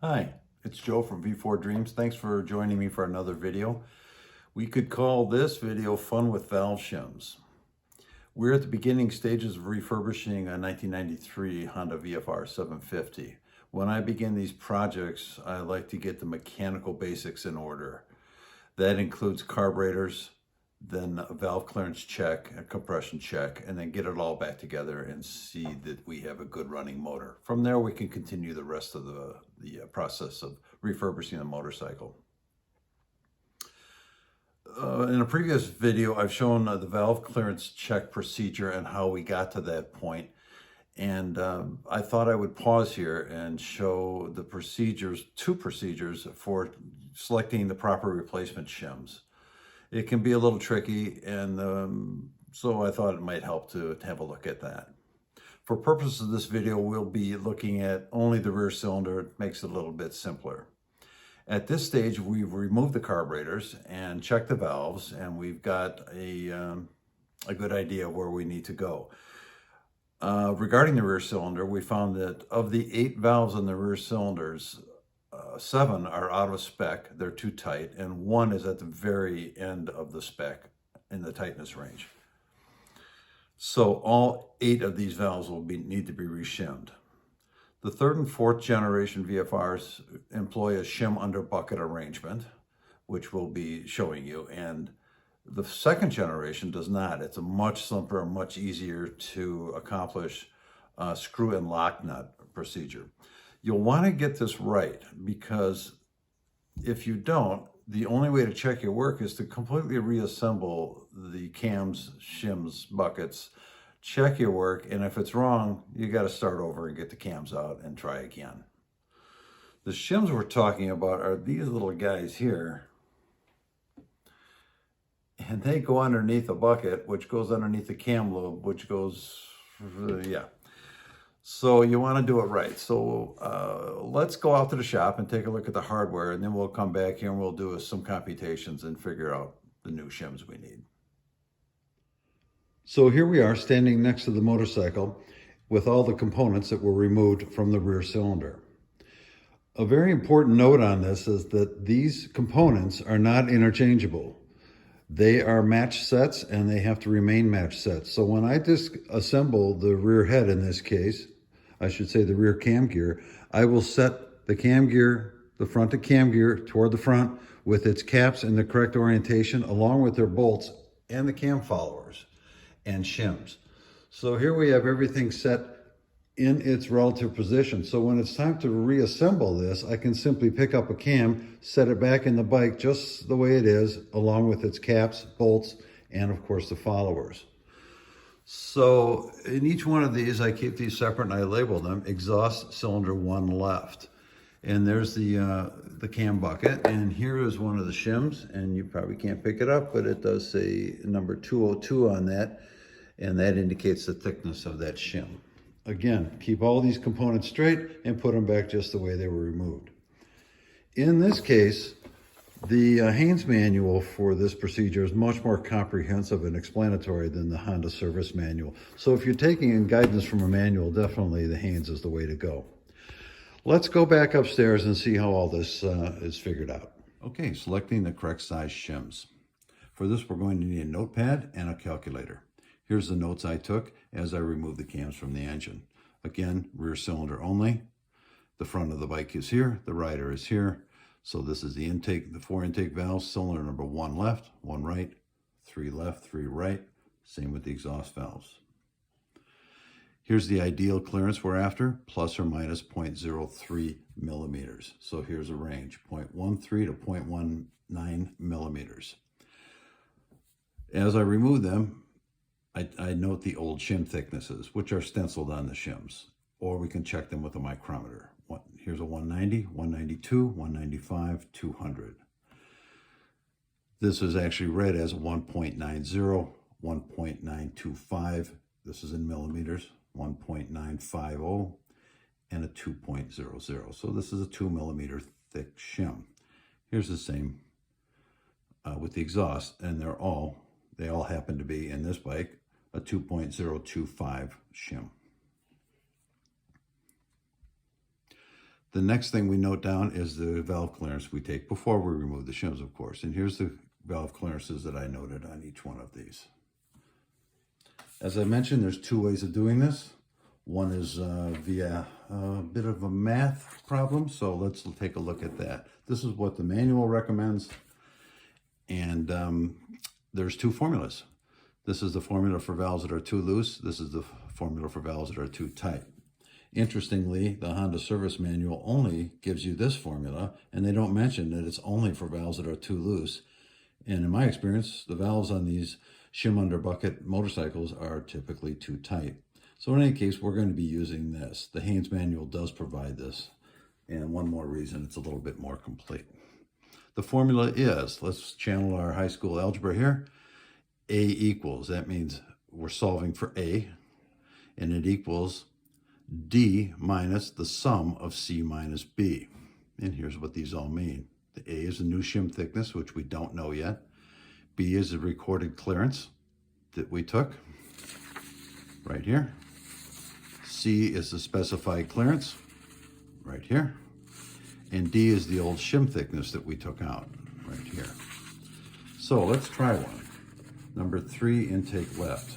Hi, it's Joe from V4 Dreams. Thanks for joining me for another video. We could call this video Fun with Valve Shims. We're at the beginning stages of refurbishing a 1993 Honda VFR 750. When I begin these projects, I like to get the mechanical basics in order. That includes carburetors, then a valve clearance check, a compression check, and then get it all back together and see that we have a good running motor. From there, we can continue the rest of the process of refurbishing the motorcycle. In a previous video, I've shown the valve clearance check procedure and how we got to that point. And I thought I would pause here and show the procedures, two procedures for selecting the proper replacement shims. It can be a little tricky, and so I thought it might help to have a look at that. For purposes of this video, we'll be looking at only the rear cylinder. It makes it a little bit simpler. At this stage, we've removed the carburetors and checked the valves, and we've got a good idea of where we need to go. Regarding the rear cylinder, we found that of the 8 valves in the rear cylinders, 7 are out of spec, they're too tight, and 1 is at the very end of the spec in the tightness range. So all 8 of these valves will need to be reshimmed. The 3rd and 4th generation VFRs employ a shim-under-bucket arrangement, which we'll be showing you, and the 2nd generation does not. It's a much simpler, much easier to accomplish screw and lock nut procedure. You'll want to get this right, because if you don't, the only way to check your work is to completely reassemble the cams, shims, buckets, check your work, and if it's wrong, you got to start over and get the cams out and try again. The shims we're talking about are these little guys here, and they go underneath a bucket, which goes underneath the cam lobe, which goes, yeah. So you want to do it right. So let's go out to the shop and take a look at the hardware, and then we'll come back here and we'll do some computations and figure out the new shims we need. So here we are standing next to the motorcycle with all the components that were removed from the rear cylinder. A very important note on this is that these components are not interchangeable. They are match sets, and they have to remain match sets. So when I disassemble the rear head, in this case, I should say the rear cam gear, I will set the cam gear, the front of cam gear toward the front with its caps in the correct orientation, along with their bolts and the cam followers and shims. So here we have everything set in its relative position. So when it's time to reassemble this, I can simply pick up a cam, set it back in the bike just the way it is, along with its caps, bolts, and of course the followers. So in each one of these, I keep these separate and I label them exhaust cylinder 1 left. And there's the cam bucket, and here is one of the shims, and you probably can't pick it up, but it does say number 202 on that, and that indicates the thickness of that shim. Again, keep all these components straight and put them back just the way they were removed. In this case, the Haynes manual for this procedure is much more comprehensive and explanatory than the Honda service manual. So if you're taking in guidance from a manual, definitely the Haynes is the way to go. Let's go back upstairs and see how all this is figured out. Okay, selecting the correct size shims. For this, we're going to need a notepad and a calculator. Here's the notes I took as I removed the cams from the engine. Again, rear cylinder only. The front of the bike is here, the rider is here. So this is the intake, the 4 intake valves, cylinder number 1 left, 1 right, 3 left, 3 right. Same with the exhaust valves. Here's the ideal clearance we're after, plus or minus 0.03 millimeters. So here's a range, 0.13 to 0.19 millimeters. As I remove them, I note the old shim thicknesses, which are stenciled on the shims, or we can check them with a micrometer. Here's a 190, 192, 195, 200. This is actually read as 1.90, 1.925. This is in millimeters, 1.950, and a 2.00. So this is a 2 millimeter thick shim. Here's the same with the exhaust, and they all happen to be in this bike a 2.025 shim. The next thing we note down is the valve clearance we take before we remove the shims, of course. And here's the valve clearances that I noted on each one of these. As I mentioned, there's two ways of doing this. One is via a bit of a math problem, so let's take a look at that. This is what the manual recommends, and there's two formulas. This is the formula for valves that are too loose. This is the formula for valves that are too tight. Interestingly, the Honda service manual only gives you this formula, and they don't mention that it's only for valves that are too loose. And in my experience, the valves on these shim-under-bucket motorcycles are typically too tight. So in any case, we're going to be using this. The Haynes manual does provide this. And one more reason, it's a little bit more complete. The formula is, let's channel our high school algebra here. A equals, that means we're solving for A, and it equals D minus the sum of C minus B. And here's what these all mean. The A is the new shim thickness, which we don't know yet. B is the recorded clearance that we took right here. C is the specified clearance right here. And D is the old shim thickness that we took out right here. So let's try one. Number 3, intake left.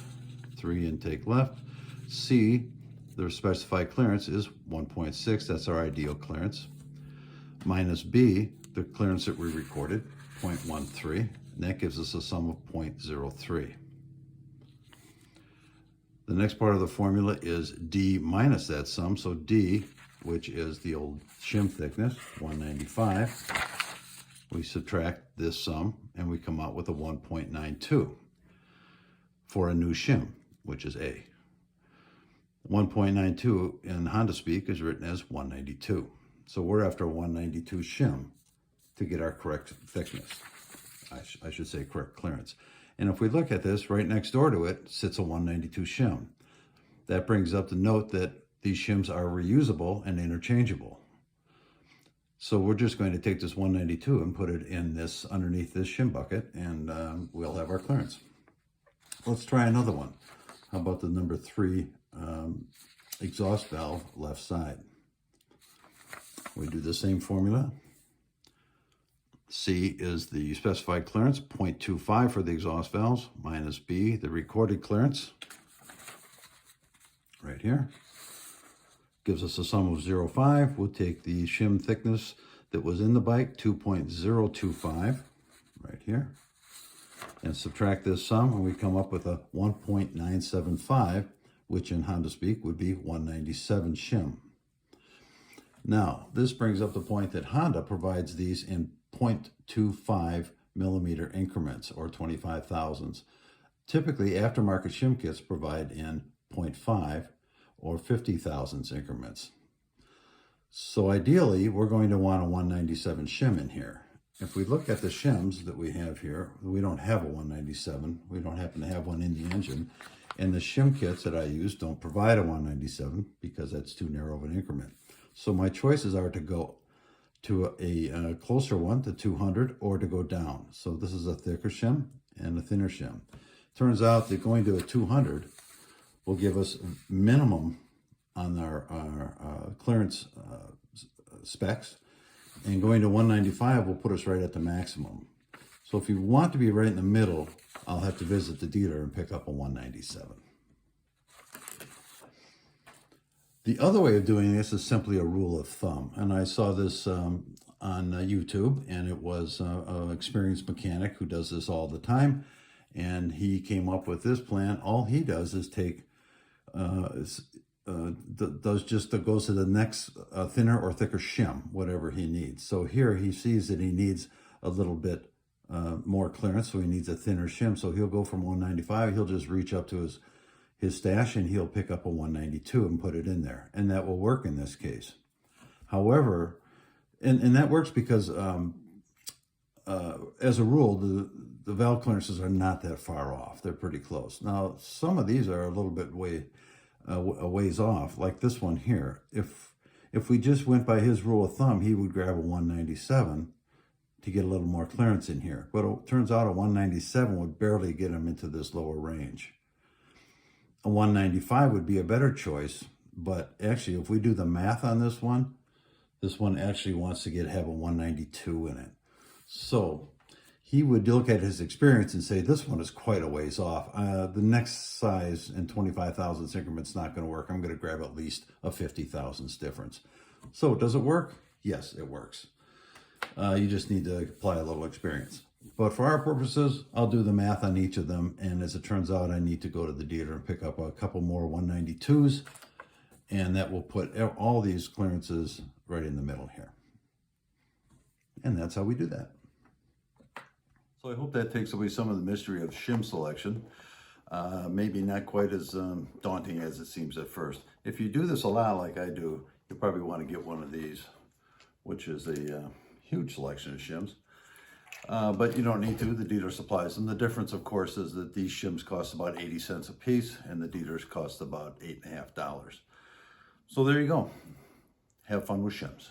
3, intake left. C, the specified clearance is 1.6. That's our ideal clearance. Minus B, the clearance that we recorded, 0.13. And that gives us a sum of 0.03. The next part of the formula is D minus that sum. So D, which is the old shim thickness, 195. We subtract this sum and we come out with a 1.92 for a new shim, which is A. 1.92 in Honda speak is written as 192. So we're after a 192 shim to get our correct thickness. I should say correct clearance. And if we look at this, right next door to it sits a 192 shim. That brings up the note that these shims are reusable and interchangeable. So we're just going to take this 192 and put it in this underneath this shim bucket, and we'll have our clearance. Let's try another one. How about the number 3 exhaust valve left side? We do the same formula. C is the specified clearance, 0.25 for the exhaust valves, minus B, the recorded clearance, right here. Gives us a sum of 0.5. We'll take the shim thickness that was in the bike, 2.025, right here, and subtract this sum, and we come up with a 1.975, which in Honda speak would be 197 shim. Now, this brings up the point that Honda provides these in 0.25 millimeter increments, or 25 thousandths. Typically, aftermarket shim kits provide in 0.5 or 50 thousandths increments. So ideally, we're going to want a 197 shim in here. If we look at the shims that we have here, we don't have a 197. We don't happen to have one in the engine. And the shim kits that I use don't provide a 197 because that's too narrow of an increment. So my choices are to go to a closer one, to 200, or to go down. So this is a thicker shim and a thinner shim. Turns out that going to a 200 will give us minimum on our clearance specs, and going to 195 will put us right at the maximum. So if you want to be right in the middle, I'll have to visit the dealer and pick up a 197. The other way of doing this is simply a rule of thumb. And I saw this on YouTube, and it was an experienced mechanic who does this all the time. And he came up with this plan. All he does is take, goes to the next thinner or thicker shim, whatever he needs. So here he sees that he needs a little bit more clearance, so he needs a thinner shim. So he'll go from 195, he'll just reach up to his stash and he'll pick up a 192 and put it in there. And that will work in this case. However, and that works because as a rule, the valve clearances are not that far off. They're pretty close. Now, some of these are a little bit a ways off, like this one here. If we just went by his rule of thumb, he would grab a 197 to get a little more clearance in here. But it turns out a 197 would barely get him into this lower range. A 195 would be a better choice, but actually if we do the math on this one, This one actually wants to have a 192 in it. So he would look at his experience and say, this one is quite a ways off. The next size in 25 thousandths increments not going to work. I'm going to grab at least a 50 thousandths difference. So does it work? Yes, it works. You just need to apply a little experience. But for our purposes, I'll do the math on each of them. And as it turns out, I need to go to the dealer and pick up a couple more 192s. And that will put all these clearances right in the middle here. And that's how we do that. So I hope that takes away some of the mystery of shim selection. Maybe not quite as daunting as it seems at first. If you do this a lot like I do, you probably want to get one of these, which is a huge selection of shims. But you don't need to. The dealer supplies them. The difference, of course, is that these shims cost about 80 cents a piece and the dealers cost about $8.50. So there you go. Have fun with shims.